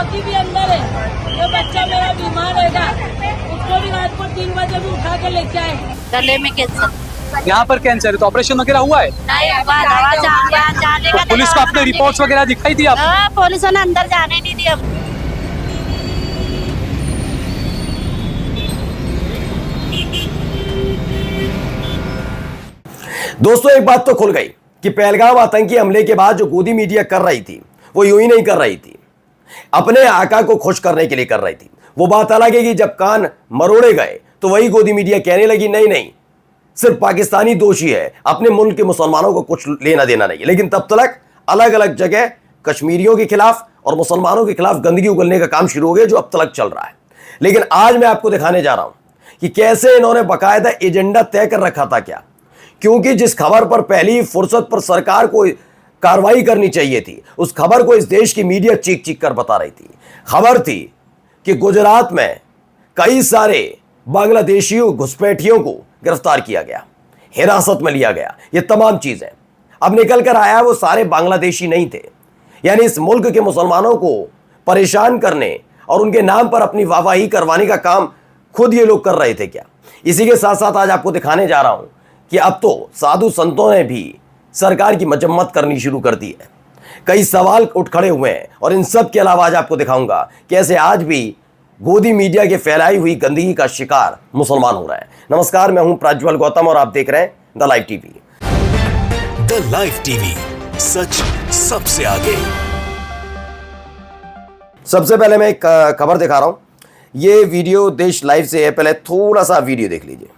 बेटी भी अंदर है, तो बच्चा मेरा बीमार रहेगा, उसको भी रात को 3 बजे भी उठा के लेके आए। गले में कैंसर। यहाँ पर कैंसर है तो ऑपरेशन वगैरह हुआ है? नहीं हुआ, दवा जाने का। तो पुलिस को आपने रिपोर्ट्स वगैरह दिखाई थी आप? पुलिस ने अंदर जाने नहीं दिया। दोस्तों एक बात तो खुल गई कि पहलगाम आतंकी हमले के बाद जो गोदी मीडिया कर रही थी वो यूं ही नहीं कर रही थी, अपने आका को खुश करने के लिए कर रही थी। वो बात अलग है कि जब कान मरोड़े गए तो वही गोदी मीडिया कहने लगी नहीं नहीं सिर्फ पाकिस्तानी दोषी है, अपने मुल्क के मुसलमानों को कुछ लेना देना नहीं। लेकिन तब तक अलग अलग जगह कश्मीरियों के खिलाफ और मुसलमानों के खिलाफ गंदगी उगलने का काम शुरू हो गया जो अब तक चल रहा है। लेकिन आज मैं आपको दिखाने जा रहा हूं कि कैसे इन्होंने बाकायदा एजेंडा तय कर रखा था। क्या? क्योंकि जिस खबर पर पहली फुर्सत पर सरकार को कार्रवाई करनी चाहिए थी उस खबर को इस देश की मीडिया चीख चीख कर बता रही थी। खबर थी कि गुजरात में कई सारे बांग्लादेशियों घुसपैठियों को गिरफ्तार किया गया, हिरासत में लिया गया। ये तमाम चीजें अब निकल कर आया वो सारे बांग्लादेशी नहीं थे। यानी इस मुल्क के मुसलमानों को परेशान करने और उनके नाम पर अपनी वाहवाही करवाने का काम खुद ये लोग कर रहे थे। क्या? इसी के साथ साथ आज आपको दिखाने जा रहा हूं कि अब तो साधु संतों ने भी सरकार की मजम्मत करनी शुरू कर दी है। कई सवाल उठ खड़े हुए हैं और इन सब के अलावा आज आपको दिखाऊंगा कैसे आज भी गोदी मीडिया के फैलाई हुई गंदगी का शिकार मुसलमान हो रहा है। नमस्कार, मैं हूं प्रज्वल गौतम और आप देख रहे हैं the live TV. The live TV, सच सबसे आगे। सबसे पहले मैं एक खबर दिखा रहा हूं। ये वीडियो देश लाइव से है, पहले थोड़ा सा वीडियो देख लीजिए।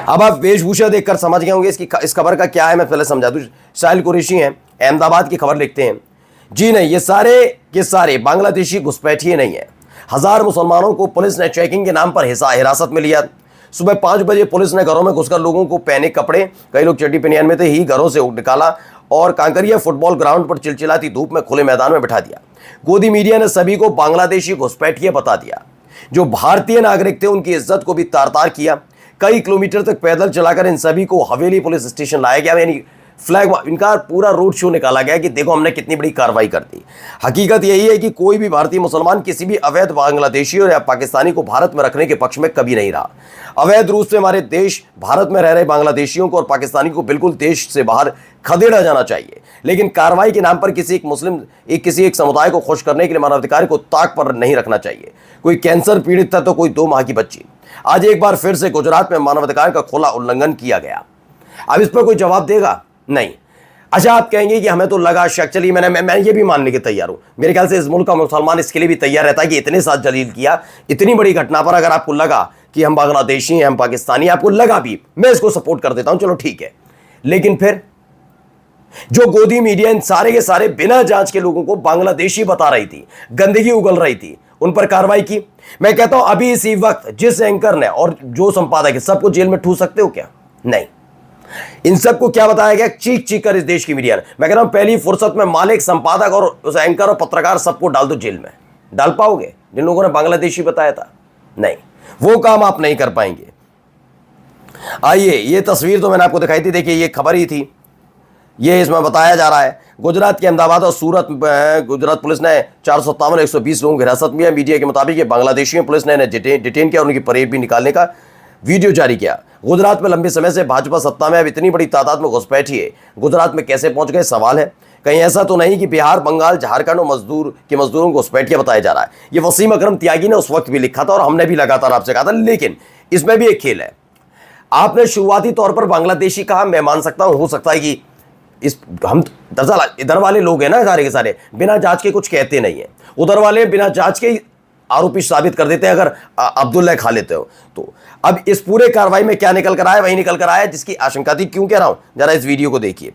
अब आप वेशभूषा देखकर समझ गए होंगे इस खबर का क्या है। मैं पहले समझा दूं। साहिल कुरैशी हैं, अहमदाबाद की खबर लिखते हैं। जी नहीं, ये सारे के सारे बांग्लादेशी घुसपैठिए नहीं है। 1000 मुसलमानों को पुलिस ने चेकिंग के नाम पर हिरासत में लिया। सुबह 5 बजे पुलिस ने घरों में घुसकर लोगों को पहने कपड़े, कई लोग चड्डी पनियान में थे, ही घरों से निकाला और कांकरिया फुटबॉल ग्राउंड पर चिलचिलाती धूप में खुले मैदान में बिठा दिया। गोदी मीडिया ने सभी को बांग्लादेशी घुसपैठिए बता दिया। जो भारतीय नागरिक थे उनकी इज्जत को भी तार तार किया। कई किलोमीटर तक पैदल चलाकर इन सभी को हवेली पुलिस स्टेशन लाया गया। यानी फ्लैग, इनका पूरा रोड शो निकाला गया कि देखो हमने कितनी बड़ी कार्रवाई कर दी। हकीकत यही है कि कोई भी भारतीय मुसलमान किसी भी अवैध बांग्लादेशी या पाकिस्तानी को भारत में रखने के पक्ष में कभी नहीं रहा। अवैध रूप से हमारे देश भारत में रह रहे बांग्लादेशियों को और पाकिस्तानी को बिल्कुल देश से बाहर खदेड़ा जाना चाहिए। लेकिन कार्रवाई के नाम पर किसी एक समुदाय को खुश करने के लिए मानवाधिकार को ताक पर नहीं रखना चाहिए। कोई कैंसर पीड़ित था तो कोई 2 माह की बच्ची। आज एक बार फिर से गुजरात में मानवाधिकार का खुला उल्लंघन किया गया। अब इस पर कोई जवाब देगा? नहीं। अच्छा, आप कहेंगे कि हमें तो लगा शक। चलिए, मैं ये भी मानने के तैयार हूं। मेरे ख्याल से इस मुल्क का मुसलमान इसके लिए भी तैयार रहता है कि इतने साथ जलील किया, इतनी बड़ी घटना पर अगर आपको लगा कि हम बांग्लादेशी हैं, हम पाकिस्तानी, आपको लगा भी, मैं इसको सपोर्ट कर देता हूं, चलो ठीक है। लेकिन फिर जो गोदी मीडिया इन सारे के सारे बिना जांच के लोगों को बांग्लादेशी बता रही थी, गंदगी उगल रही थी, उन पर कार्रवाई की। मैं कहता हूं अभी इसी वक्त जिस एंकर ने और जो संपादक है सबको जेल में ठूस सकते हो क्या? नहीं। इन सबको क्या बताया गया? चीख चीख कर इस देश की मीडिया ने। मैं कह रहा हूं पहली फुर्सत में मालिक, संपादक और उस एंकर और पत्रकार सबको डाल दो जेल में। डाल पाओगे? जिन लोगों ने बांग्लादेशी बताया था, नहीं, वो काम आप नहीं कर पाएंगे। आइए, ये तस्वीर तो मैंने आपको दिखाई थी, देखिए ये खबर ही थी। ये इसमें बताया जा रहा है गुजरात के अहमदाबाद और सूरत गुजरात पुलिस ने 457 120 लोगों की हिरासत में। मीडिया के मुताबिक ये बांग्लादेशियों पुलिस ने डिटेन किया और उनकी परेड भी निकालने का वीडियो जारी किया। गुजरात में लंबे समय से भाजपा सत्ता में, अब इतनी बड़ी तादाद में घुसपैठिए गुजरात में कैसे पहुंच गए? सवाल है। कहीं ऐसा तो नहीं कि बिहार, बंगाल, झारखंड और मजदूरों को घुसपैठिए बताया जा रहा है? ये वसीम अकरम त्यागी ने उस वक्त भी लिखा था और हमने भी लगातार आपसे कहा था। लेकिन इसमें भी एक खेल है। आपने शुरुआती तौर पर बांग्लादेशी कहा, मैं मान सकता हूं, हो सकता है कि हम दरअसल इधर वाले लोग हैं ना, सारे के सारे बिना जांच के कुछ कहते नहीं है। उधर वाले बिना जांच के आरोपी साबित कर देते हैं अगर अब्दुल्ला खा लेते हो तो। अब इस पूरे कार्रवाई में क्या निकल कर आया? वही निकल कर आया जिसकी आशंका थी। क्यों कह रहा हूं, जरा इस वीडियो को देखिए।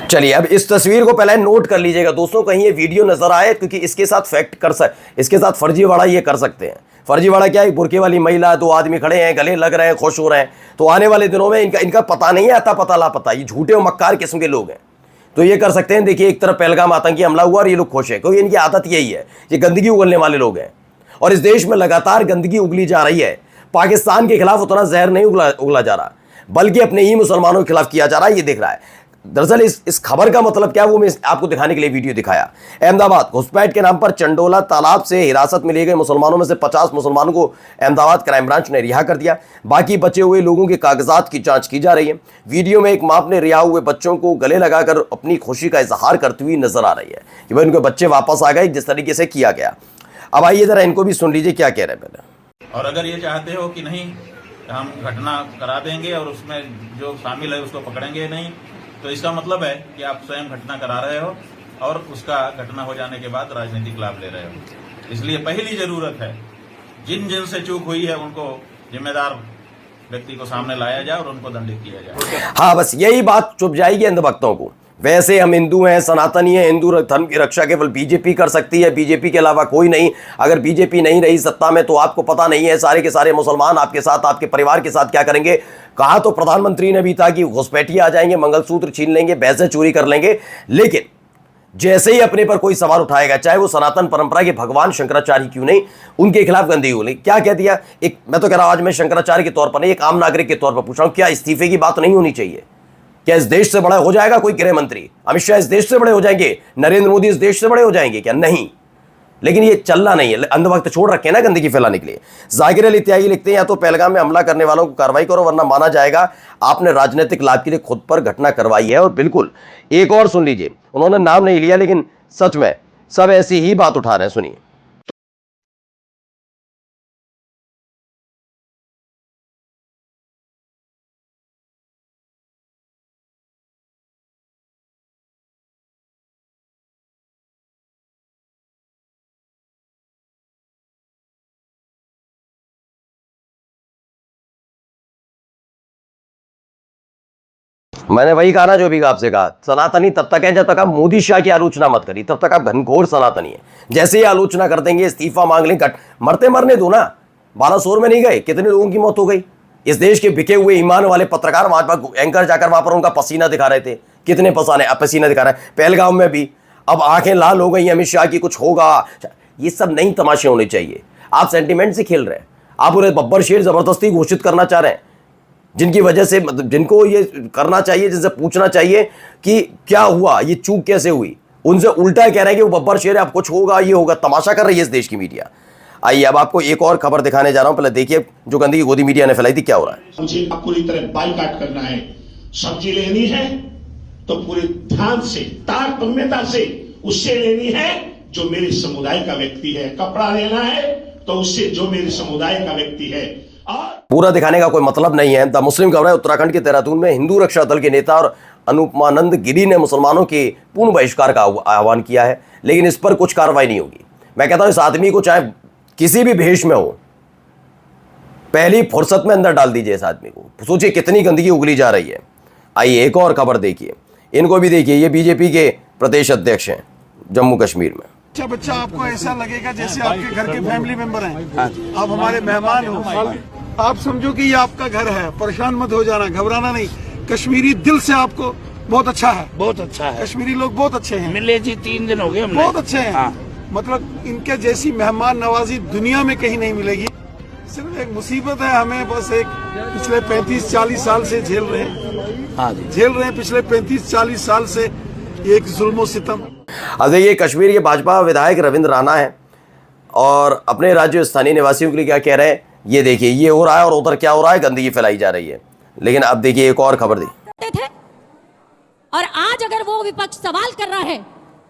चलिए, अब इस तस्वीर को पहले नोट कर लीजिएगा दोस्तों, कहीं ये वीडियो नजर आए, क्योंकि इसके साथ फर्जीवाड़ा ये कर सकते हैं। फर्जीवाड़ा क्या है, बुरके वाली महिला, 2 आदमी खड़े हैं, गले लग रहे हैं, खुश हो रहे हैं। तो आने वाले दिनों में इनका पता नहीं है, आता पता लापता, ये झूठे और मक्कार किस्म के लोग हैं। तो ये कर सकते हैं। देखिए एक तरफ पहलगाम आतंकी हमला हुआ और ये लोग खुश हैं, क्योंकि इनकी आदत यही है, ये गंदगी उगलने वाले लोग हैं। और इस देश में लगातार गंदगी उगली जा रही है। पाकिस्तान के खिलाफ उतना जहर नहीं उगला जा रहा, बल्कि अपने ही मुसलमानों के खिलाफ किया जा रहा है, ये दिख रहा है। दरअसल इस खबर का मतलब क्या है वो मैं आपको दिखाने के लिए वीडियो दिखाया। अहमदाबाद घुसपैठ के नाम पर चंडोला तालाब से हिरासत में लिए गए मुसलमानों में से 50 मुसलमानों को अहमदाबाद क्राइम ब्रांच ने रिहा कर दिया। बाकी बचे हुए लोगों के कागजात की जांच की जा रही है। वीडियो में एक मां अपने रिहा हुए बच्चों को गले लगाकर अपनी खुशी का इजहार करती हुई नजर आ रही है कि भाई उनके बच्चे वापस आ गए जिस तरीके से किया गया। अब आइए जरा इनको भी सुन लीजिए क्या कह रहे हैं पहले। और अगर ये चाहते हो कि नहीं हम घटना करा देंगे और उसमें जो शामिल है उसको पकड़ेंगे नहीं, तो इसका मतलब है कि आप स्वयं घटना करा रहे हो और उसका घटना हो जाने के बाद राजनीतिक लाभ ले रहे हो। इसलिए पहली जरूरत है जिन से चूक हुई है उनको जिम्मेदार व्यक्ति को सामने लाया जाए और उनको दंडित किया जाए। हाँ, बस यही बात चुप जाएगी अंधभक्तों को। वैसे हम हिंदू हैं, सनातनी हैं, हिंदू धर्म की रक्षा केवल बीजेपी कर सकती है, बीजेपी के अलावा कोई नहीं। अगर बीजेपी नहीं रही सत्ता में तो आपको पता नहीं है सारे के सारे मुसलमान आपके साथ, आपके परिवार के साथ क्या करेंगे। कहा तो प्रधानमंत्री ने भी था कि घुसपैठिए आ जाएंगे, मंगलसूत्र छीन लेंगे, भैंसें चोरी कर लेंगे। लेकिन जैसे ही अपने पर कोई सवाल उठाएगा, चाहे वो सनातन परंपरा के भगवान शंकराचार्य क्यों नहीं, उनके खिलाफ गंदगी हो। क्या कह दिया, एक मैं तो कह रहा हूं आज मैं शंकराचार्य के तौर पर नहीं, एक आम नागरिक के तौर पर पूछ रहा हूं, क्या इस्तीफे की बात नहीं होनी चाहिए? क्या इस देश से बड़ा हो जाएगा कोई गृह मंत्री? अमित शाह इस देश से बड़े हो जाएंगे? नरेंद्र मोदी इस देश से बड़े हो जाएंगे क्या? नहीं। लेकिन ये चलना नहीं है, अंधभक्त छोड़ रखे हैं ना गंदगी फैलाने के लिए। जाकिर अली त्यागी लिखते हैं, या तो पहलगाम में हमला करने वालों को कार्रवाई करो वरना माना जाएगा आपने राजनीतिक लाभ के लिए खुद पर घटना करवाई है। और बिल्कुल एक और सुन लीजिए, उन्होंने नाम नहीं लिया लेकिन सच में सब ऐसी ही बात उठा रहे हैं, सुनिए। मैंने वही कहा ना जो भी आपसे कहा, सनातनी तब तक है जब तक आप मोदी शाह की आलोचना मत करिए, तब तक आप घनघोर सनातनी है। जैसे ही आलोचना कर देंगे, इस्तीफा मांग लें, मरते मरने दो ना। बालासोर में नहीं गए, कितने लोगों की मौत हो गई। इस देश के बिके हुए ईमान वाले पत्रकार वहां पर एंकर जाकर वहां पर उनका पसीना दिखा रहे थे, कितने पसीना दिखा रहे हैं। पहलगाम में भी अब आंखें लाल हो गई अमित शाह की, कुछ होगा। ये सब नहीं तमाशे होने चाहिए। आप सेंटिमेंट से खेल रहे हैं, आप उन्हें बब्बर शेर जबरदस्ती घोषित करना चाह रहे हैं, जिनकी वजह से जिनको ये करना चाहिए, जिनसे पूछना चाहिए कि क्या हुआ, ये चूक कैसे हुई, उनसे उल्टा कह रहे हैं कि वो बब्बर शेर है, अब कुछ होगा, ये होगा। तमाशा कर रही है इस देश की मीडिया। आइए अब आपको एक और खबर दिखाने जा रहा हूं, पहले देखिए जो गंदगी गोदी मीडिया ने फैलाई थी क्या हो रहा है। मुझे अब पूरी तरह बाइकाट करना है। सब्जी लेनी है तो पूरे ध्यान से, तारतम्यता से उससे लेनी है जो मेरे समुदाय का व्यक्ति है। कपड़ा लेना है तो उससे जो मेरे समुदाय का व्यक्ति है। पूरा दिखाने का कोई मतलब नहीं है। द मुस्लिम खबर है, उत्तराखंड के देहरादून में हिंदू रक्षा दल के नेता और अनुपमानंद गिरी ने मुसलमानों के पूर्ण बहिष्कार का आह्वान किया है, लेकिन इस पर कुछ कार्रवाई नहीं होगी। मैं कहता हूं इस आदमी को चाहे किसी भी भेष में हो, पहली फुर्सत में अंदर डाल दीजिए इस आदमी को। सोचिए कितनी गंदगी उगली जा रही है। आइए एक और खबर देखिए, इनको भी देखिए। ये बीजेपी के प्रदेश अध्यक्ष हैं जम्मू कश्मीर में। बच्चा आपको ऐसा लगेगा जैसे आपके घर के फैमिली मेंबर हैं, आप हमारे मेहमान हो। आप समझो कि ये आपका घर है, परेशान मत हो जाना, घबराना नहीं। कश्मीरी दिल से आपको बहुत अच्छा है, बहुत अच्छा है। कश्मीरी लोग बहुत अच्छे हैं। मिले जी 3 दिन हो गए, बहुत अच्छे हैं। हाँ। मतलब इनके जैसी मेहमान नवाजी दुनिया में कहीं नहीं मिलेगी। सिर्फ एक मुसीबत है, हमें बस एक पिछले 35-40 साल से झेल रहे हैं, पिछले 35-40 साल से एक जुल्म सितम। अब देखिए कश्मीर के भाजपा विधायक रविंद्र राणा है और अपने राज्य स्थानीय निवासियों के लिए क्या कह रहे हैं, ये देखिए। ये हो रहा है और उधर क्या हो रहा है, गंदगी फैलाई जा रही है। लेकिन अब देखिए एक और खबर दी थे, और आज अगर वो विपक्ष सवाल कर रहा है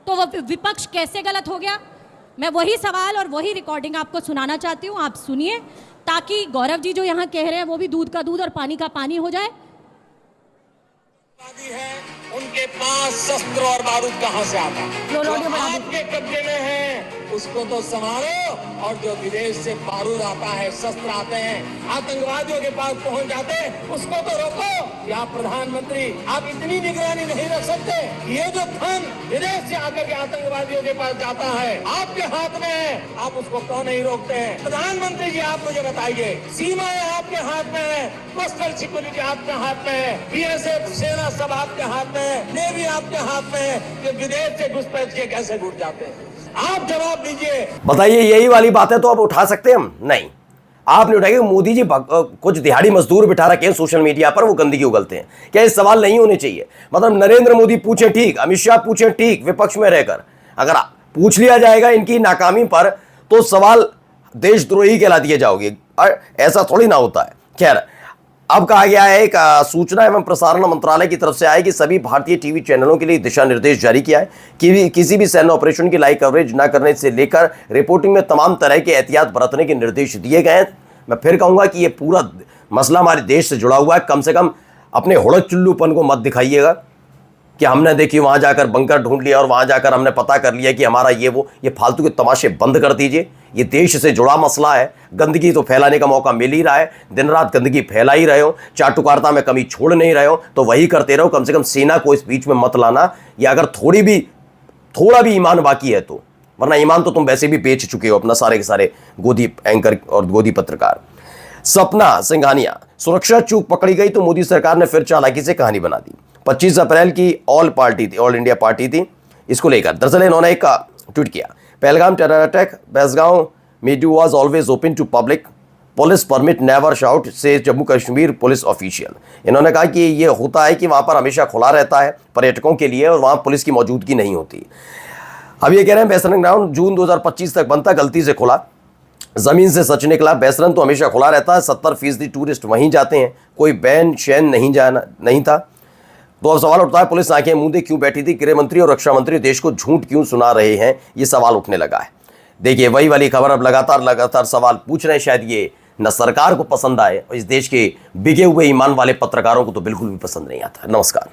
तो वो विपक्ष कैसे गलत हो गया। मैं वही सवाल और वही रिकॉर्डिंग आपको सुनाना चाहती हूँ, आप सुनिए, ताकि गौरव जी जो यहाँ कह रहे हैं वो भी दूध का दूध और पानी का पानी हो जाए। उनके पास शस्त्र और बारूद कहां से आता है? आपके कब्जे में है उसको तो संभालो, और जो विदेश से बारूद आता है, शस्त्र आते हैं, आतंकवादियों के पास पहुंच जाते हैं, उसको तो रोको। या प्रधानमंत्री, आप इतनी निगरानी नहीं रख सकते? ये जो धन विदेश से आकर के आतंकवादियों के पास जाता है, आपके हाथ में है, आप उसको क्यों नहीं रोकते हैं? प्रधानमंत्री जी, आप मुझे बताइए, सीमाएं आपके हाथ में है, कोस्टल सिक्योरिटी आपके हाथ में है, बीएसएफ सेना सब आपके हाथ में है, नेवी आपके हाथ में है, कि विदेश से घुसपैठ के कैसे घुस जाते हैं? आप जवाब दीजिए। बताइए, यही वाली बातें तो अब उठा सकते हैं हम? नहीं, आपने उठाई। मोदी जी कुछ दिहाड़ी मजदूर बिठा रखे हैं सोशल मीडिया पर, वो गंदगी उगलते हैं। क्या ये सवाल नहीं होने चाहिए? मतलब नरेंद्र मोदी पूछे ठीक, अमित शाह पूछे ठीक, विपक्ष में रहकर अगर पूछ लिया जाएगा इनकी नाकामी पर, तो सवाल देशद्रोही कहला दिए जाओगे। ऐसा थोड़ी ना होता है। खैर, अब कहा गया है, एक सूचना एवं प्रसारण मंत्रालय की तरफ से आया कि सभी भारतीय टीवी चैनलों के लिए दिशा निर्देश जारी किया है कि किसी भी सैन्य ऑपरेशन की लाइव कवरेज न करने से लेकर रिपोर्टिंग में तमाम तरह के एहतियात बरतने के निर्देश दिए गए हैं। मैं फिर कहूंगा कि ये पूरा मसला हमारे देश से जुड़ा हुआ है। कम से कम अपने हुड़क चुल्लूपन को मत दिखाइएगा कि हमने देखिए वहां जाकर बंकर ढूंढ लिया और वहां जाकर हमने पता कर लिया कि हमारा ये फालतू के तमाशे बंद कर दीजिए। ये देश से जुड़ा मसला है। गंदगी तो फैलाने का मौका मिल ही रहा है, दिन रात गंदगी फैला ही रहे हो, चाटुकारिता में कमी छोड़ नहीं रहे हो, तो वही करते रहो। कम से कम सेना को इस बीच में मत लाना, या अगर थोड़ा भी ईमान बाकी है तो, वरना ईमान तो तुम वैसे भी बेच चुके हो अपना, सारे के सारे गोदी एंकर और गोदी पत्रकार। सपना सिंघानिया, सुरक्षा चूक पकड़ी गई तो मोदी सरकार ने फिर चालाकी से कहानी बना दी। 25 अप्रैल की ऑल इंडिया पार्टी थी, इसको लेकर दरअसल इन्होंने एक ट्वीट किया, पहलगाम टेरर अटैक, बेसगांव media was always open to public, police permit never shout से जम्मू कश्मीर पुलिस ऑफिशियल। इन्होंने कहा कि ये होता है कि वहाँ पर हमेशा खुला रहता है पर्यटकों के लिए और वहाँ पुलिस की मौजूदगी नहीं होती। अब ये कह रहे हैं बेसरन ग्राउंड जून 2025 तक बनता, गलती से खुला, जमीन से सच निकला। बेसरन तो हमेशा खुला रहता है, 70% टूरिस्ट वहीं जाते हैं, कोई बैन शैन नहीं था। तो अब सवाल उठता है, पुलिस आंखें मूंदे क्यों बैठी थी? गृह मंत्री और रक्षा मंत्री देश को झूठ क्यों सुना रहे हैं? ये सवाल उठने लगा है। देखिए, वही वाली खबर अब लगातार सवाल पूछ रहे हैं। शायद ये न सरकार को पसंद आए और इस देश के बिके हुए ईमान वाले पत्रकारों को तो बिल्कुल भी पसंद नहीं आता। नमस्कार।